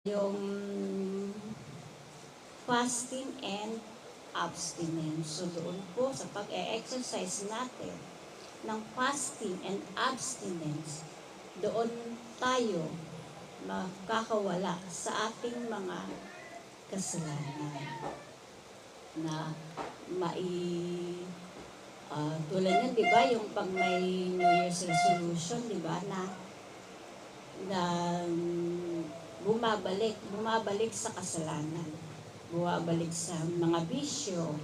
yung fasting and abstinence. So doon po sa pag-e-exercise natin ng fasting and abstinence, doon tayo makakawala sa ating mga kasalanan na tulad yan, di ba, yung pag may New Year's resolution, di ba, na bumabalik sa kasalanan, bumabalik sa mga bisyo,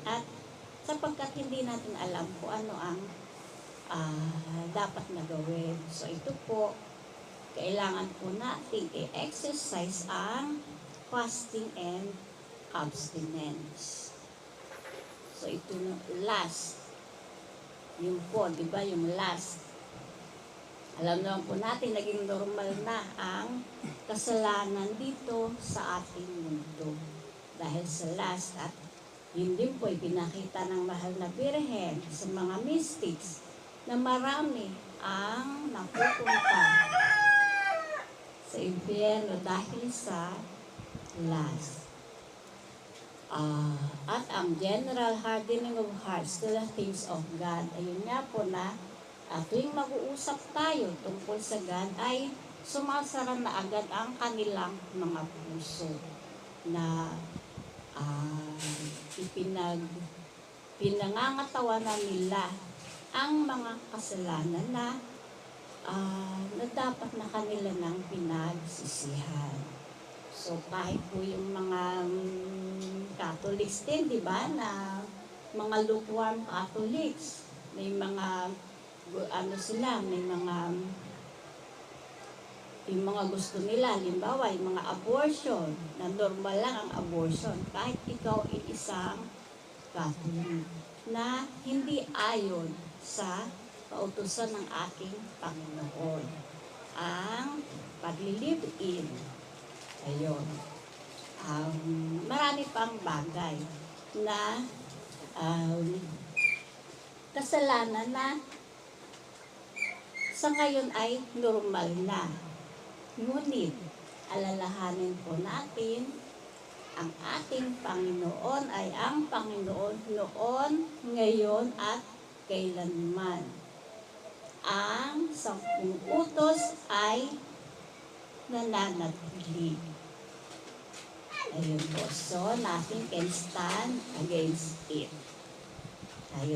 at sapagkat hindi natin alam kung ano ang dapat na gawin. So ito po, kailangan po natin i-exercise ang fasting and abstinence. So ito last, yun po, di ba, yung last. Alam naman po natin, naging normal na ang kasalanan dito sa ating mundo. Dahil sa last, at yun din po, ipinakita ng mahal na Birhen sa mga mystics na marami ang napupunta sa impyerno dahil sa last. At ang general hardening of hearts to the things of God, ayun nga po na tuwing mag-uusap tayo tungkol sa God, ay sumasara na agad ang kanilang mga puso na pinangangatawanan nila ang mga kasalanan na dapat na kanila nang pinagsisihan. So kahit po yung mga Catholics din, di ba, na mga lukewarm Catholics, may mga may mga gusto nila, halimbawa yung mga abortion, na normal lang ang abortion kahit ikaw ay isang Catholic na hindi ayon sa kautusan ng aking Panginoon, ang pag-live-in. Ayun, marami pang bagay na kasalanan na sa ngayon ay normal na. Ngunit, alalahanin po natin, ang ating Panginoon ay ang Panginoon noon, ngayon, at kailanman. Ang 10 utos ay nananatili. Ayun po. So, nothing can stand against it. Ayun.